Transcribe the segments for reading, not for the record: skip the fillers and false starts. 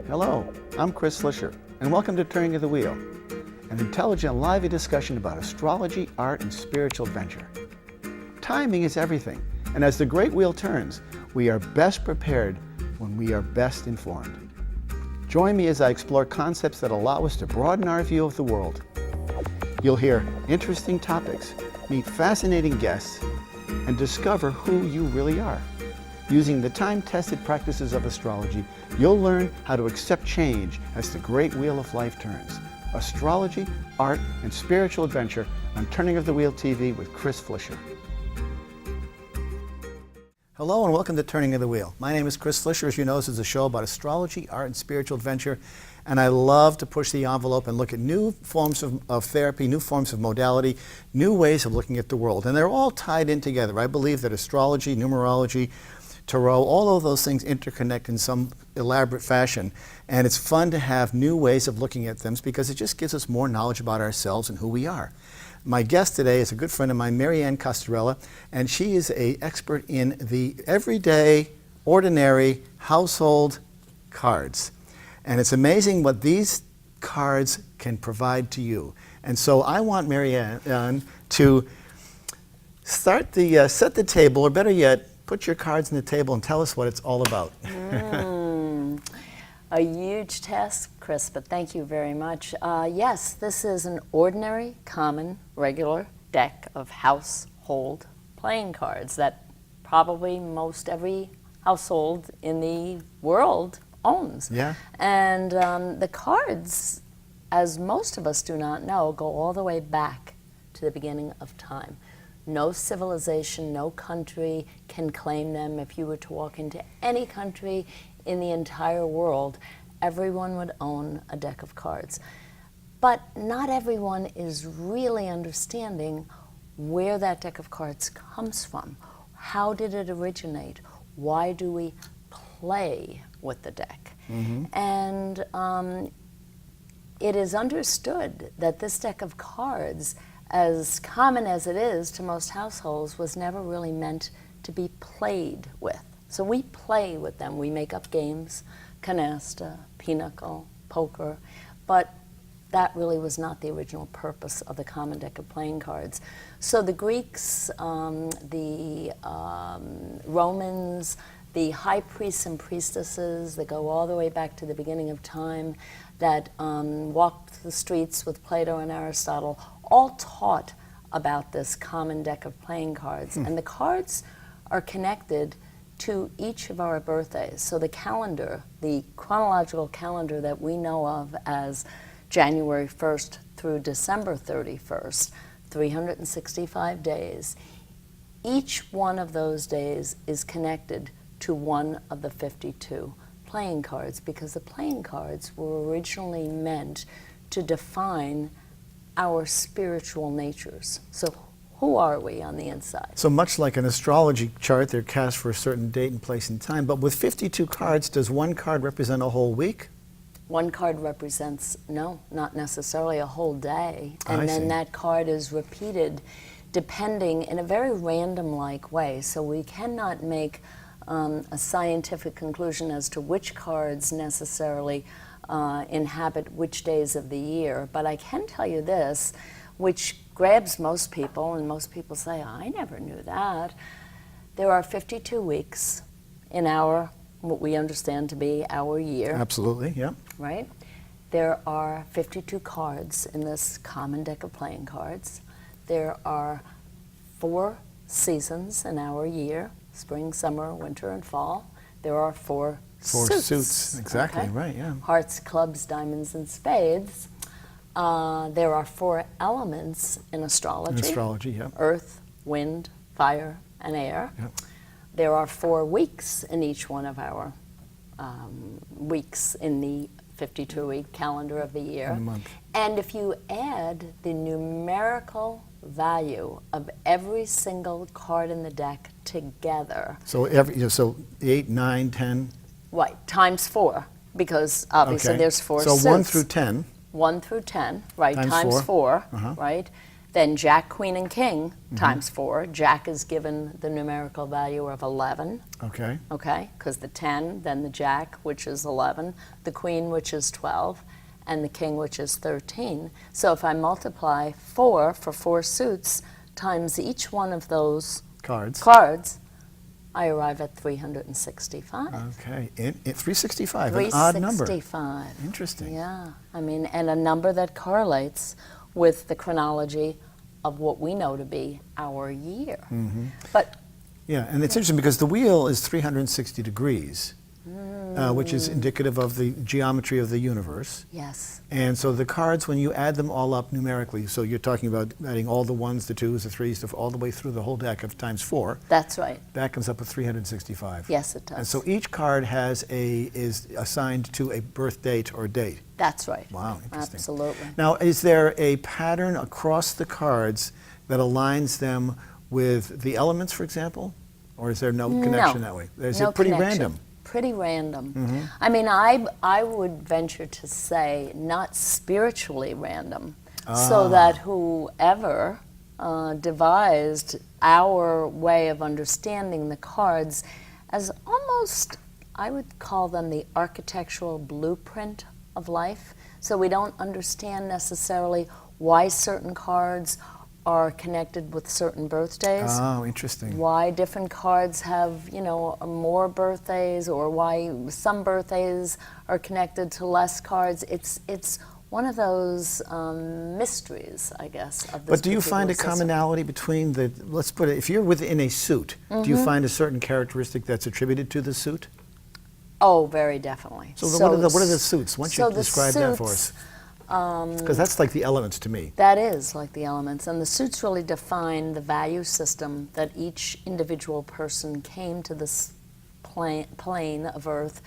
Hello, I'm Chris Slisher, and welcome to Turning of the Wheel, an intelligent, lively discussion about astrology, art, and spiritual adventure. Timing is everything, and as the great wheel turns, we are best prepared when we are best informed. Join me as I explore concepts that allow us to broaden our view of the world. You'll hear interesting topics, meet fascinating guests, and discover who you really are. Using the time-tested practices of astrology, you'll learn how to accept change as the great wheel of life turns. Astrology, art, and spiritual adventure on Turning of the Wheel TV with Chris Slisher. Hello and welcome to Turning of the Wheel. My name is Chris Slisher. As you know, this is a show about astrology, art, and spiritual adventure. And I love to push the envelope and look at new forms of therapy, new forms of modality, new ways of looking at the world. And they're all tied in together. I believe that astrology, numerology, tarot, all of those things interconnect in some elaborate fashion. And it's fun to have new ways of looking at them because it just gives us more knowledge about ourselves and who we are. My guest today is a good friend of mine, Marianne Costarella, and she is an expert in the everyday, ordinary household cards. And it's amazing what these cards can provide to you. And so I want Marianne to set the table, or better yet, put your cards on the table and tell us what it's all about. A huge task, Chris, but thank you very much. Yes, this is an ordinary, common, regular deck of household playing cards that probably most every household in the world owns. Yeah. And the cards, as most of us do not know, go all the way back to the beginning of time. No civilization, no country can claim them. If you were to walk into any country in the entire world, everyone would own a deck of cards. But not everyone is really understanding where that deck of cards comes from. How did it originate? Why do we play with the deck? Mm-hmm. And it is understood that this deck of cards, as common as it is to most households, was never really meant to be played with. So we play with them. We make up games, canasta, pinochle, poker, but that really was not the original purpose of the common deck of playing cards. So the Greeks, the Romans, the high priests and priestesses that go all the way back to the beginning of time, that walked the streets with Plato and Aristotle, all taught about this common deck of playing cards. And the cards are connected to each of our birthdays. So the calendar, the chronological calendar that we know of as January 1st through December 31st, 365 days, each one of those days is connected to one of the 52 playing cards, because the playing cards were originally meant to define our spiritual natures. So who are we on the inside? So much like an astrology chart, they're cast for a certain date and place and time, but with 52 cards, does one card represent a whole week? One card represents, no, not necessarily a whole day. And then that card is repeated depending in a very random-like way. So we cannot make a scientific conclusion as to which cards necessarily inhabit which days of the year. But I can tell you this, which grabs most people, and most people say, I never knew that. There are 52 weeks in our, what we understand to be our year. Absolutely, yeah. Right? There are 52 cards in this common deck of playing cards. There are 4 seasons in our year: spring, summer, winter, and fall. There are 4 suits. Exactly, okay? right, yeah. Hearts, clubs, diamonds, and spades. There are 4 elements in astrology. In astrology, yeah. Earth, wind, fire, and air. Yep. There are 4 weeks in each one of our weeks in the 52-week calendar of the year. In a month. And if you add the numerical value of every single card in the deck together. So so 8, 9, 10. Right, times 4, because obviously there's 4 So suits. 1 through 10. 1 through 10, right, Times times 4, Uh-huh. right? Then Jack, Queen, and King times 4. Jack is given the numerical value of 11. Okay. Okay, because the 10, then the Jack, which is 11, the Queen, which is 12, and the King, which is 13. So if I multiply 4 for 4 suits times each one of those cards, I arrive at 365. Okay, 365, an odd number. 365. Interesting. Yeah, I mean, and a number that correlates with the chronology of what we know to be our year. But yeah, and it's interesting because the wheel is 360 degrees, which is indicative of the geometry of the universe. yes, And so the cards, when you add them all up numerically, so you're talking about adding all the 1s, the 2s, the 3s, all the way through the whole deck of times 4, that's right. that comes up with 365. Yes, it does. And so each card is assigned to a birth date or date. That's right. Wow, interesting. Absolutely. Now, is there a pattern across the cards that aligns them with the elements, for example? Or is there no connection that way? Is No it pretty connection. random? Pretty random. I mean, I would venture to say not spiritually random, so that whoever devised our way of understanding the cards as almost, I would call them the architectural blueprint of life. So we don't understand necessarily why certain cards are connected with certain birthdays. Oh, interesting. Why different cards have, you know, more birthdays, or why some birthdays are connected to less cards. It's one of those mysteries, I guess, of this. But do you find a particular system. commonality between the, let's put it, if you're within a suit, do you find a certain characteristic that's attributed to the suit? Oh, very definitely. So, what are the suits? Why don't you describe that for us? Because that's like the elements to me. That is like the elements, and the suits really define the value system that each individual person came to this plane of Earth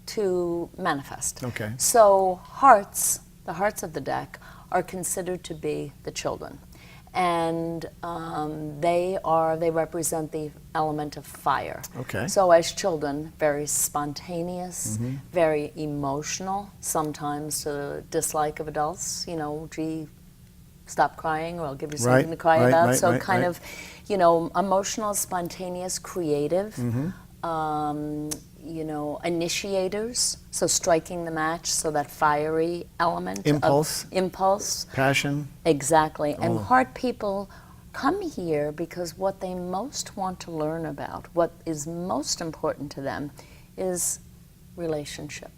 to manifest. Okay. So hearts, the hearts of the deck, are considered to be the children, and they represent the element of fire. Okay. So as children, very spontaneous, very emotional, sometimes to the dislike of adults. You know, gee, stop crying, or I'll give you something to cry about. So kind of, you know, emotional, spontaneous, creative. You know, initiators, so striking the match, so that fiery element. Impulse. Passion. Exactly. And heart people come here because what they most want to learn about, what is most important to them, is relationship,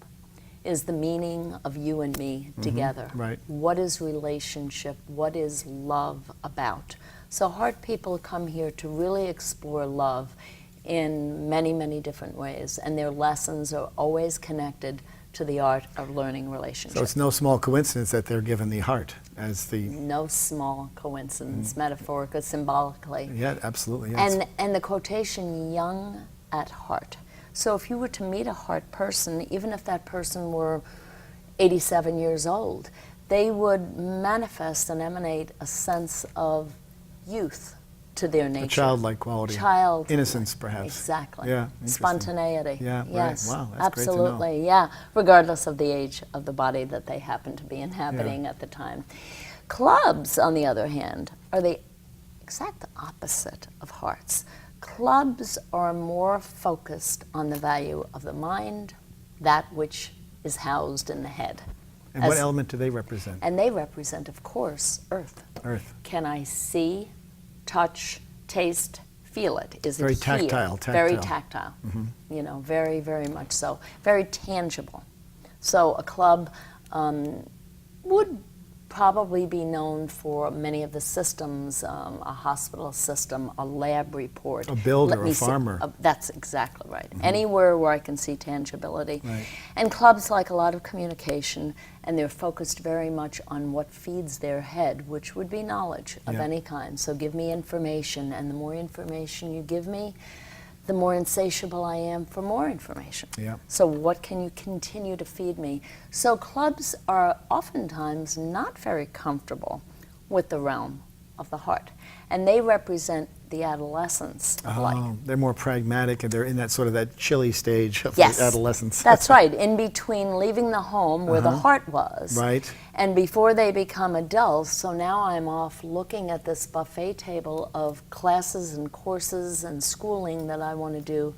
is the meaning of you and me together. Right. What is relationship? What is love about? So heart people come here to really explore love in many, many different ways, and their lessons are always connected to the art of learning relationships. So it's no small coincidence that they're given the heart as the... No small coincidence, metaphorically, symbolically. Yeah, absolutely. Yes. And the quotation, young at heart. So if you were to meet a heart person, even if that person were 87 years old, they would manifest and emanate a sense of youth to their nature. A childlike quality. Innocence, perhaps. Exactly. Yeah. Spontaneity. Yeah, yes. right. Wow, that's absolutely. great to know. Yeah, regardless of the age of the body that they happen to be inhabiting at the time. Clubs, on the other hand, are the exact opposite of hearts. Clubs are more focused on the value of the mind, that which is housed in the head. And what element do they represent? And they represent, of course, earth. Earth. Can I see, touch, taste, feel it? Is very it tactile, here? Very tactile. You know, very, very much so. Very tangible. So a club would probably be known for many of the systems, a hospital system, a lab report. A builder, a farmer. That's exactly right. Anywhere where I can see tangibility. Right. And clubs like a lot of communication, and they're focused very much on what feeds their head, which would be knowledge of any kind. So give me information, and the more information you give me, the more insatiable I am for more information. Yeah. So what can you continue to feed me? So clubs are oftentimes not very comfortable with the realm of the heart, and they represent the adolescence of life. They're more pragmatic, and they're in that sort of that chilly stage of the adolescence. That's right, in between leaving the home where the heart was, And before they become adults, so now I'm off looking at this buffet table of classes and courses and schooling that I want to do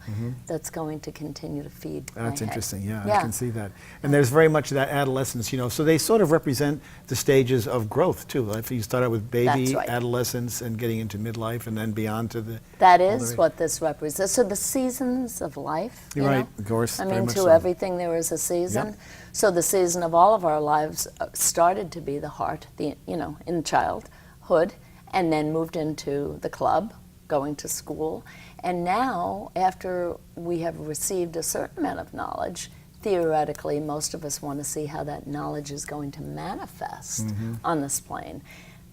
that's going to continue to feed my That's head. interesting, yeah, I can see that. And there's very much that adolescence, you know, so they sort of represent the stages of growth too. If you start out with baby, That's right. adolescence, and getting into midlife, and then beyond to the... That all is the- what this represents. So the seasons of life, You're you right, know? of course, I very mean, much to so. everything there is a season. Yep. So the season of all of our lives started to be the heart, you know, in childhood, and then moved into the club, going to school. And now, after we have received a certain amount of knowledge, theoretically, most of us want to see how that knowledge is going to manifest on this plane.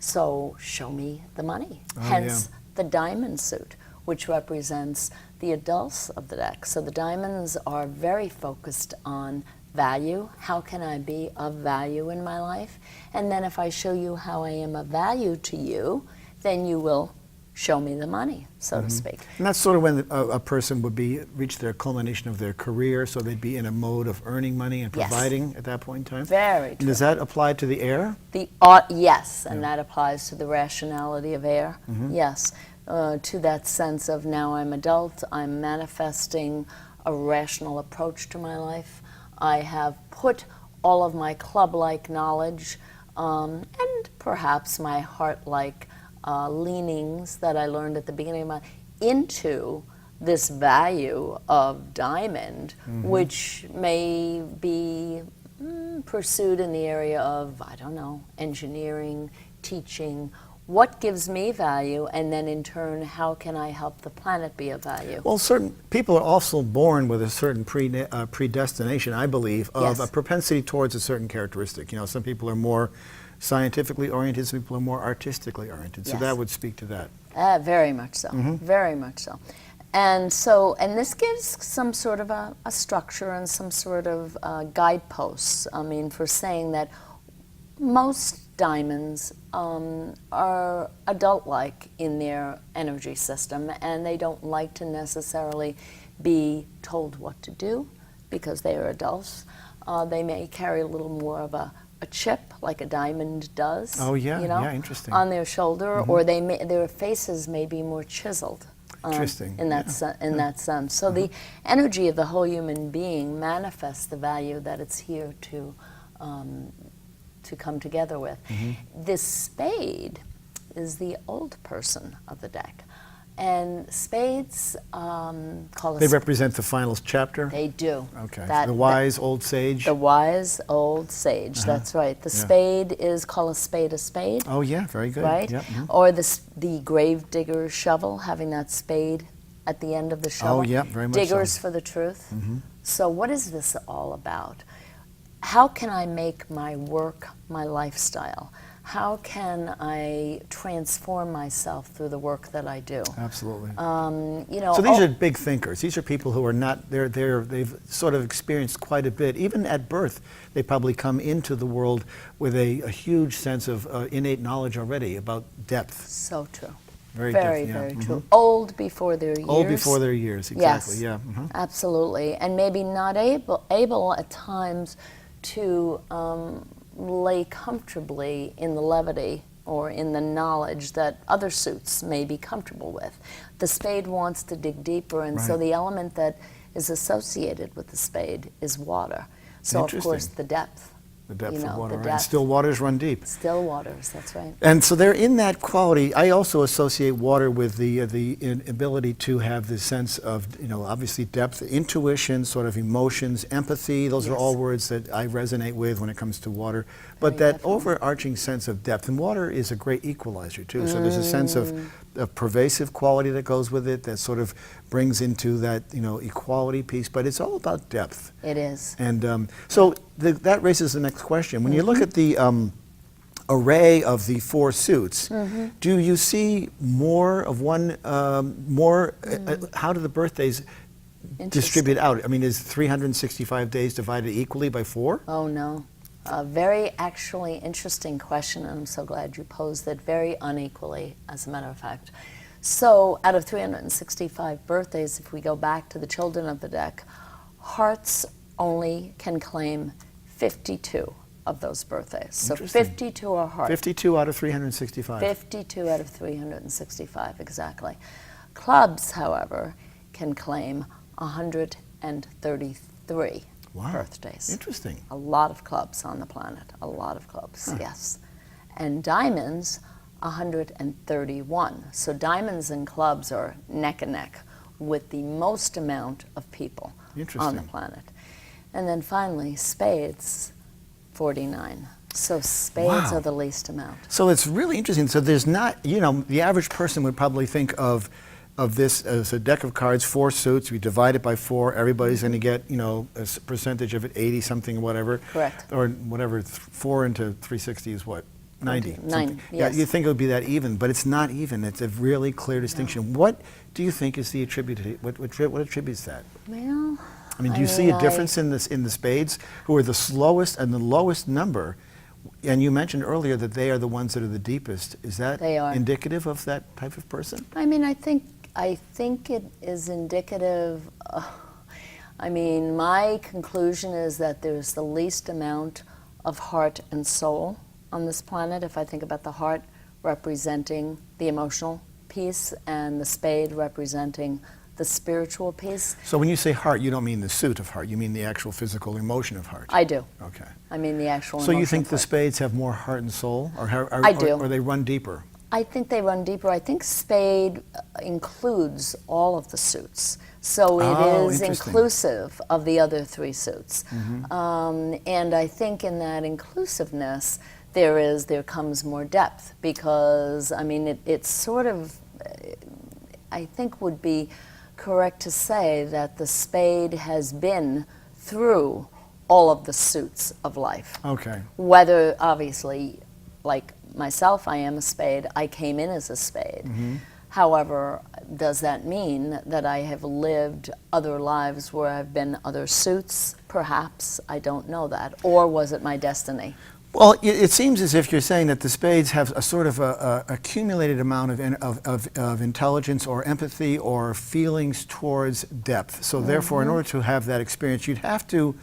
So show me the money. Hence the diamond suit, which represents the adults of the deck. So the diamonds are very focused on value. How can I be of value in my life? And then if I show you how I am of value to you, then you will show me the money, so to speak. And that's sort of when a person would reach their culmination of their career, so they'd be in a mode of earning money and Yes. providing at that point in time. Very And true. does that apply to the air? Yes, and that applies to the rationality of air. Yes, to that sense of now I'm adult, I'm manifesting a rational approach to my life. I have put all of my club-like knowledge and perhaps my heart-like leanings that I learned at the beginning of my into this value of diamond, which may be pursued in the area of, I don't know, engineering, teaching. What gives me value, and then in turn, how can I help the planet be of value? Well, certain people are also born with a certain predestination, I believe, of Yes. a propensity towards a certain characteristic. You know, some people are more scientifically oriented, some people are more artistically oriented. So Yes. that would speak to that. Very much so, very much so. And this gives some sort of a structure and some sort of guideposts, I mean, for saying that most diamonds are adult-like in their energy system, and they don't like to necessarily be told what to do because they are adults. They may carry a little more of a chip, like a diamond does. Oh, yeah, you know, yeah, interesting. on their shoulder, or their faces may be more chiseled. Interesting, In that that sense. So the energy of the whole human being manifests the value that it's here to come together with. This spade is the old person of the deck. And spades call They us... represent the final chapter? They do. Okay. The wise old sage? The wise old sage, that's right. The spade is called a spade. Oh, yeah, very good. Right? Yep. Or the grave digger's shovel, having that spade at the end of the shovel. Oh, yeah, very much so. Diggers for the truth. So what is this all about? How can I make my work my lifestyle? How can I transform myself through the work that I do? Absolutely. You know, So these are big thinkers. These are people who are not, they've sort of experienced quite a bit. Even at birth, they probably come into the world with a huge sense of innate knowledge already about depth. so true. Very Very, depth, yeah. very true. Old before their years. Old before their years, exactly, Yes, yeah. absolutely. And maybe not able at times to lay comfortably in the levity or in the knowledge that other suits may be comfortable with. The spade wants to dig deeper, and so Right. the element that is associated with the spade is water. So, of course, Interesting. the depth. The depth You of know, water, the right? depth. Still waters run deep. Still waters, that's right. And so they're in that quality. I also associate water with the ability to have the sense of, you know, obviously depth, intuition, sort of emotions, empathy. Those are Yes. all words that I resonate with when it comes to water. But Very that definitely. overarching sense of depth, and water is a great equalizer too. So there's a sense of pervasive quality that goes with it that sort of brings into that, you know, equality piece. But it's all about depth. It is. And so that raises the next question. When you look at the array of the four suits, do you see more of one, how do the birthdays distribute out? I mean, is 365 days divided equally by 4? Oh, no. A very actually interesting question, and I'm so glad you posed it, very unequally, as a matter of fact. So, out of 365 birthdays, if we go back to the children of the deck, hearts only can claim 52 of those birthdays. So Interesting. 52 are heart. 52 out of 365. 52 out of 365, exactly. Clubs, however, can claim 133 Wow. birthdays. Interesting. A lot of clubs on the planet, a lot of clubs, yes. And diamonds, 131. So diamonds and clubs are neck and neck with the most amount of people on the Interesting. planet. And then finally, spades, 49. So spades Wow. are the least amount. So it's really interesting. So there's not, you know, the average person would probably think of this as a deck of cards, 4 suits. We divide it by 4. Everybody's going to get, you know, a percentage of it, 80 something, whatever. Correct. Or whatever. 4 into 360 is what? 90. 90, something. yes. Yeah, you think it would be that even, but it's not even. It's a really clear distinction. What do you think is the attribute? What attributes that? Well, I mean, do you see a difference in the spades, who are the slowest and the lowest number? And you mentioned earlier that they are the ones that are the deepest. Is that They are. indicative of that type of person? I mean, I think it is indicative. I mean, my conclusion is that there's the least amount of heart and soul on this planet. If I think about the heart representing the emotional piece and the spade representing the spiritual piece. So when you say heart, you don't mean the suit of heart. You mean the actual physical emotion of heart. I do. Okay. I mean the actual So you emotional think the part. spades have more heart and soul, or I do. or they run deeper? I think they run deeper. I think spade includes all of the suits. So it Oh, is interesting. inclusive of the other 3 suits. Mm-hmm. And I think in that inclusiveness, there comes more depth because, I mean, it's sort of, I think would be correct to say that the spade has been through all of the suits of life. Okay. Whether, obviously, like myself, I am a spade. I came in as a spade. Mm-hmm. However, does that mean that I have lived other lives where I've been other suits? Perhaps. I don't know that. Or was it my destiny? Well, it seems as if you're saying that the spades have a sort of a accumulated amount of intelligence or empathy or feelings towards depth. So therefore, in order to have that experience, you'd have to,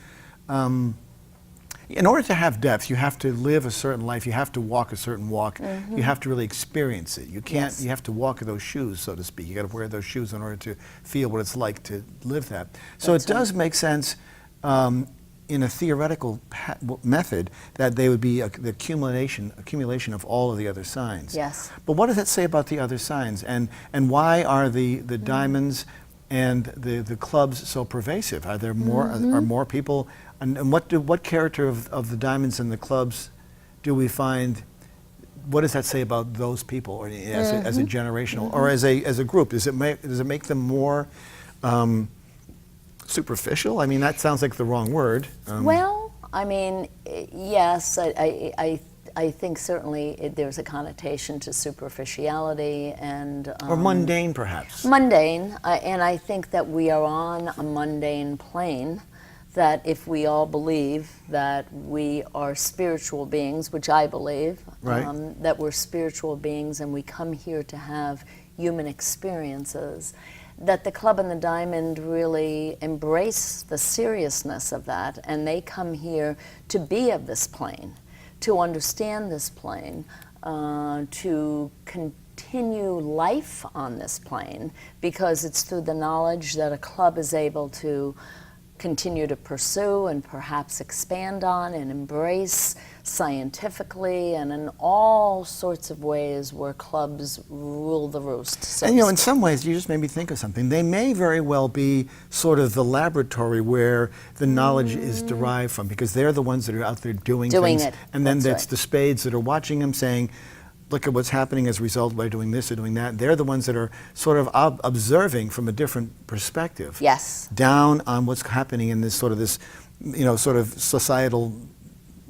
in order to have depth, you have to live a certain life. You have to walk a certain walk. You have to really experience it. You can't. Yes. You have to walk those shoes, so to speak. You got to wear those shoes in order to feel what it's like to live that. So That's it does make sense. In a theoretical method, that they would be the accumulation of all of the other signs. Yes. But what does that say about the other signs, and why are the diamonds and the clubs so pervasive? Are there more are more people, and what character of the diamonds and the clubs do we find? What does that say about those people, or as a generational, or as a group? Does it make them more superficial? I mean, that sounds like the wrong word. Well, I mean, yes, I think certainly there's a connotation to superficiality and or mundane, perhaps. mundane, and I think that we are on a mundane plane, that if we all believe that we are spiritual beings, which I believe, Right. that we're spiritual beings and we come here to have human experiences, that the club and the diamond really embrace the seriousness of that, and they come here to be of this plane, to understand this plane, to continue life on this plane, because it's through the knowledge that a club is able to continue to pursue and perhaps expand on and embrace scientifically and in all sorts of ways where clubs rule the roost. So And you know, to in speak. some ways, you just made me think of something. They may very well be sort of the laboratory where the knowledge is derived from, because they're the ones that are out there doing things. it. And then That's that's right. the spades that are watching them saying, look at what's happening as a result by doing this or doing that. They're the ones that are sort of observing from a different perspective. Yes. Down on what's happening in this, you know, sort of societal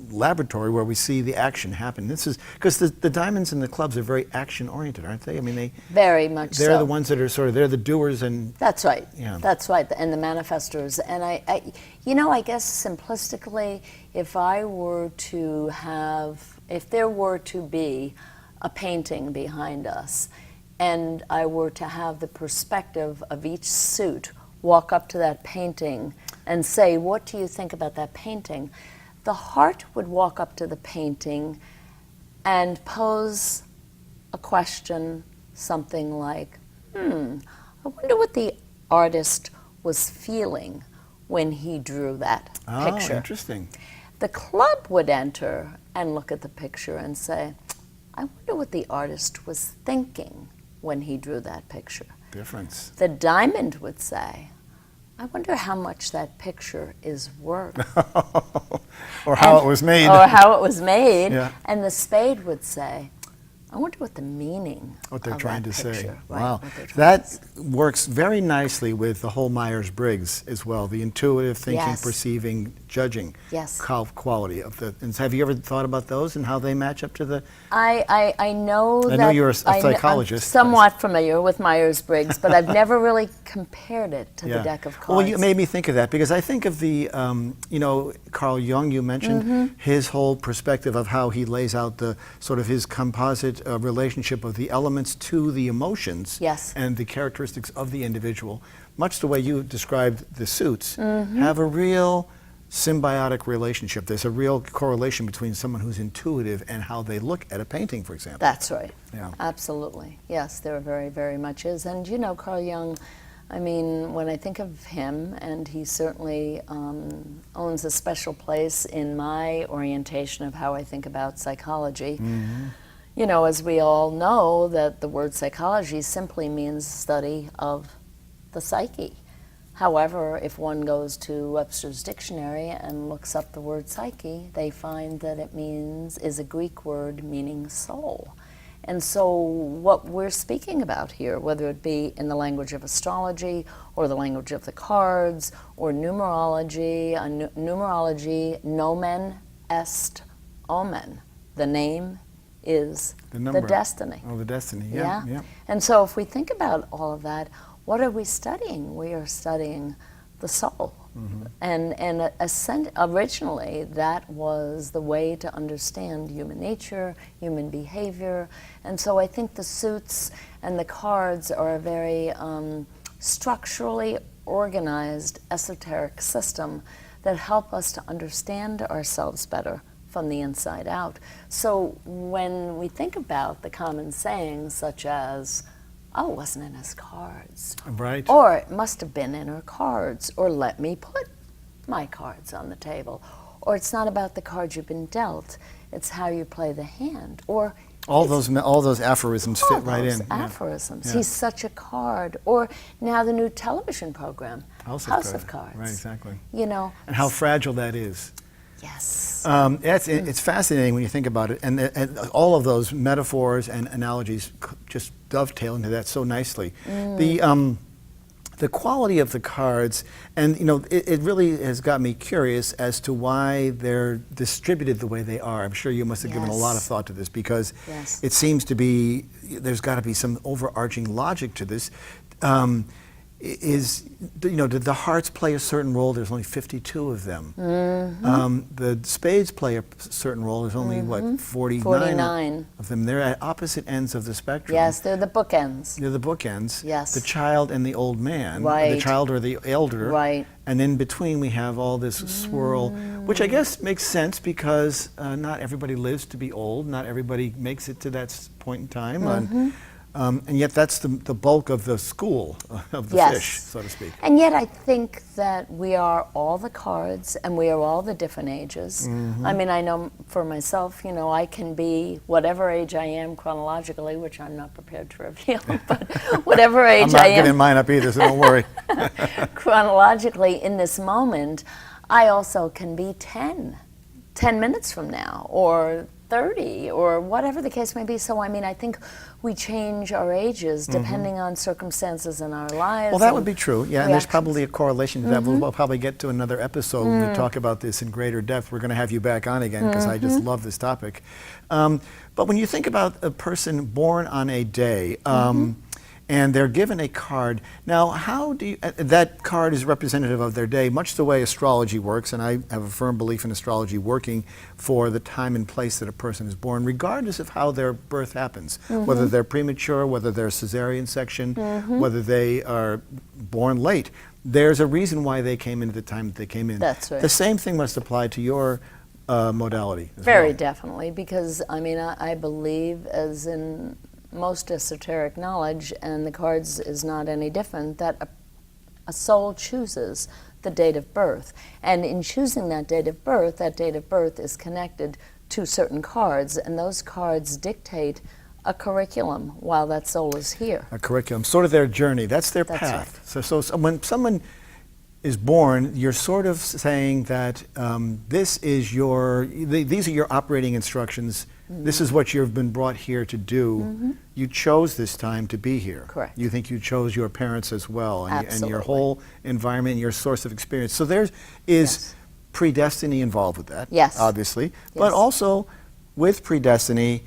laboratory where we see the action happen. This is because the diamonds and the clubs are very action oriented, aren't they? I mean, Very much so. they're the ones that are they're the doers, and That's right. Yeah. That's right. And the manifestors. And I, you know, I guess simplistically, if there were to be a painting behind us, and I were to have the perspective of each suit walk up to that painting and say, what do you think about that painting? the heart would walk up to the painting and pose a question, something like, I wonder what the artist was feeling when he drew that picture. Oh, interesting. The club would enter and look at the picture and say, I wonder what the artist was thinking when he drew that picture. Difference. The diamond would say, I wonder how much that picture is worth. Or how it was made. Or how it was made. Yeah. And the spade would say, I wonder what the meaning What they're of trying that to picture, say. right, Wow. what they're trying to That say. works very nicely with the whole Myers-Briggs as well, the intuitive thinking, Yes. perceiving, judging Yes. quality of the. And have you ever thought about those and how they match up to the? I know I that know you're a I'm psychologist. somewhat familiar with Myers-Briggs, but I've never really compared it to the deck of cards. Well, you made me think of that because I think of the, Carl Jung, you mentioned his whole perspective of how he lays out the sort of his composite relationship of the elements to the emotions Yes. and the characteristics of the individual. Much the way you described the suits, have a real symbiotic relationship. There's a real correlation between someone who's intuitive and how they look at a painting, for example. That's right. Yeah. Absolutely. Yes, there very, very much is. And Carl Jung, I mean, when I think of him, and he certainly owns a special place in my orientation of how I think about psychology. As we all know, that the word psychology simply means study of the psyche. However, if one goes to Webster's dictionary and looks up the word psyche, they find that it is a Greek word meaning soul. And so what we're speaking about here, whether it be in the language of astrology or the language of the cards or numerology, numerology, nomen est omen. The name is the destiny. Oh, the destiny, yeah. And so if we think about all of that, what are we studying? We are studying the soul. And originally that was the way to understand human nature, human behavior. And so I think the suits and the cards are a very structurally organized esoteric system that help us to understand ourselves better from the inside out. So when we think about the common sayings such as, oh, it wasn't in his cards. Right. Or it must have been in her cards. Or let me put my cards on the table. Or it's not about the cards you've been dealt. It's how you play the hand. Or all those aphorisms fit right in. Aphorisms. Yeah. He's such a card. Or now the new television program, House of Cards. Right, exactly. And how fragile that is. Yes. It's fascinating when you think about it, and all of those metaphors and analogies just dovetail into that so nicely. The quality of the cards, and it really has got me curious as to why they're distributed the way they are. I'm sure you must have given a lot of thought to this because it seems to be there's got to be some overarching logic to this. Did the hearts play a certain role? There's only 52 of them. The spades play a certain role. There's only, 49 of them. They're at opposite ends of the spectrum. Yes, they're the bookends. They're the bookends. Yes. The child and the old man. Right. The child or the elder. Right. And in between we have all this swirl, which I guess makes sense because not everybody lives to be old. Not everybody makes it to that point in time. And yet that's the bulk of the school of the fish, so to speak. And yet I think that we are all the cards and we are all the different ages. I mean, I know for myself, I can be whatever age I am chronologically, which I'm not prepared to reveal, but whatever age I am. I'm not giving mine up either, so don't worry. Chronologically, in this moment, I also can be 10 minutes from now, or 30, or whatever the case may be. So, I mean, I think we change our ages depending on circumstances in our lives. Well, that would be true, yeah, and there's probably a correlation to that. We'll probably get to another episode when we talk about this in greater depth. We're going to have you back on again because I just love this topic. But when you think about a person born on a day, and they're given a card. Now, how do you, that card is representative of their day, much the way astrology works, and I have a firm belief in astrology working for the time and place that a person is born, regardless of how their birth happens, whether they're premature, whether they're cesarean section, whether they are born late. There's a reason why they came in at the time that they came in. That's right. The same thing must apply to your modality as Very well. definitely, because I mean, I believe, as in most esoteric knowledge, and the cards is not any different, that a soul chooses the date of birth. And in choosing that date of birth is connected to certain cards, and those cards dictate a curriculum while that soul is here. A curriculum, sort of their journey. That's their That's path. So when someone is born, you're sort of saying that these are your operating instructions. Mm-hmm. This is what you've been brought here to do. Mm-hmm. You chose this time to be here. Correct. You think you chose your parents as well, and your whole environment, and your source of experience. So there is predestiny involved with that, yes, obviously. Yes. But also with predestiny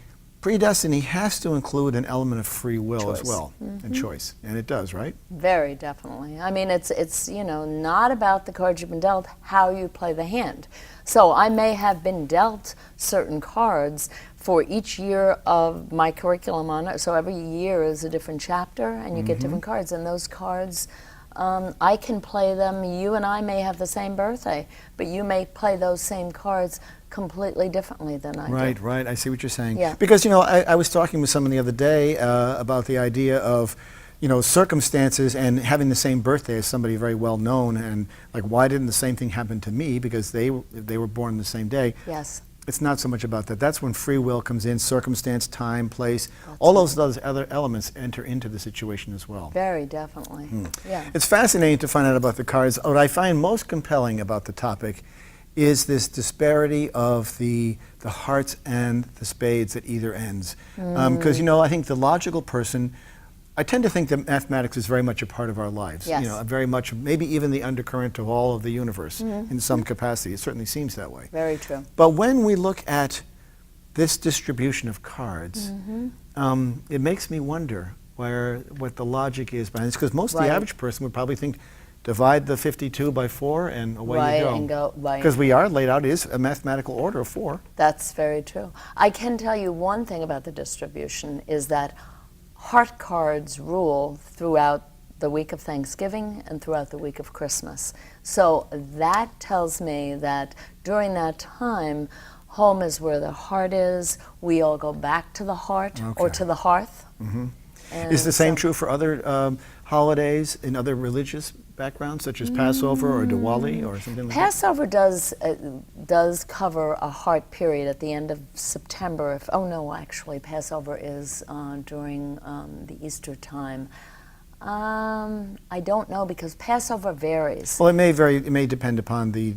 has to include an element of free will choice. As well, mm-hmm. and choice, and it does, right? Very definitely. I mean, it's not about the cards you've been dealt, how you play the hand. So I may have been dealt certain cards for each year of my curriculum on it. So every year is a different chapter, and you get different cards, and those cards, I can play them. You and I may have the same birthday, but you may play those same cards completely differently than I do. Right. I see what you're saying. Yeah. Because, I was talking with someone the other day about the idea of, circumstances and having the same birthday as somebody very well known, and like, why didn't the same thing happen to me? Because they were born the same day. Yes. It's not so much about that. That's when free will comes in, circumstance, time, place, all those other elements enter into the situation as well. Very definitely. Yeah. It's fascinating to find out about the cards. What I find most compelling about the topic is this disparity of the hearts and the spades at either ends. Because, I think the logical person, I tend to think that mathematics is very much a part of our lives. Yes. Very much, maybe even the undercurrent of all of the universe in some capacity. It certainly seems that way. Very true. But when we look at this distribution of cards, it makes me wonder what the logic is behind this. Because most of the average person would probably think, divide the 52 by 4 and away you go. And go. Because we are laid out is a mathematical order of 4. That's very true. I can tell you one thing about the distribution is that heart cards rule throughout the week of Thanksgiving and throughout the week of Christmas. So that tells me that during that time, home is where the heart is. We all go back to the heart or to the hearth. Is the same true for other holidays in other religious backgrounds, such as Passover or Diwali or something like that? Passover does cover a heart period at the end of September. Actually, Passover is during the Easter time. I don't know, because Passover varies. Well, it may depend upon the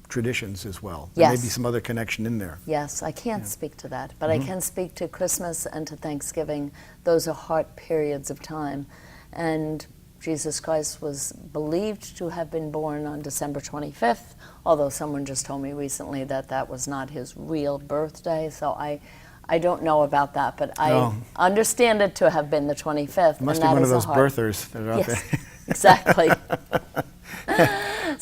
traditions as well. There may be some other connection in there. Yes, I can't speak to that, but I can speak to Christmas and to Thanksgiving. Those are heart periods of time. And Jesus Christ was believed to have been born on December 25th, although someone just told me recently that that was not his real birthday, so I don't know about that, but I understand it to have been the 25th. Must be one of those birthers that are out there. Exactly.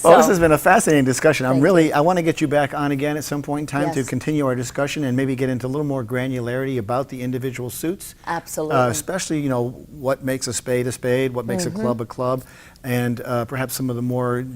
Well, this has been a fascinating discussion. I want to get you back on again at some point in time to continue our discussion and maybe get into a little more granularity about the individual suits. Absolutely. Especially, what makes a spade, what makes a club, and perhaps some of the more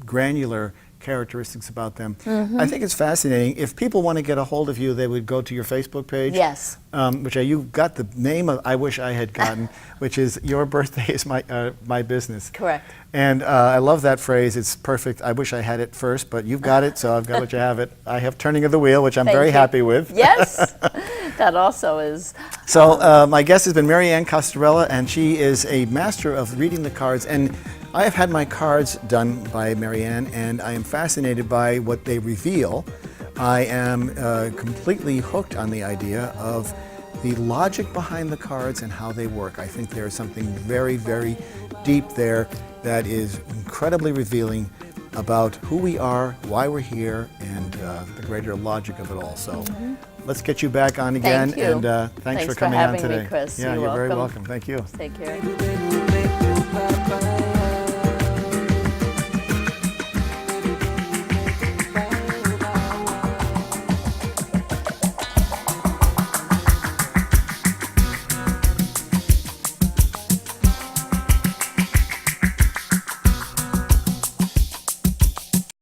granular characteristics about them. I think it's fascinating. If people want to get a hold of you, they would go to your Facebook page. Yes. Which you've got the name of, I wish I had gotten, which is Your Birthday is My Business. Correct. And I love that phrase. It's perfect. I wish I had it first, but you've got it, so I've got to let you have it. I have Turning of the Wheel, which I'm very happy with. Yes, that also is. So my guest has been Mary Ann Costarella, and she is a master of reading the cards. And I have had my cards done by Mary Ann, and I am fascinated by what they reveal. I am completely hooked on the idea of the logic behind the cards and how they work. I think there is something very, very deep there that is incredibly revealing about who we are, why we're here, and the greater logic of it all. So let's get you back on again. Thank you. And thanks for coming on today. Me, Chris. Yeah, you're very welcome. welcome. Thank you. Take care.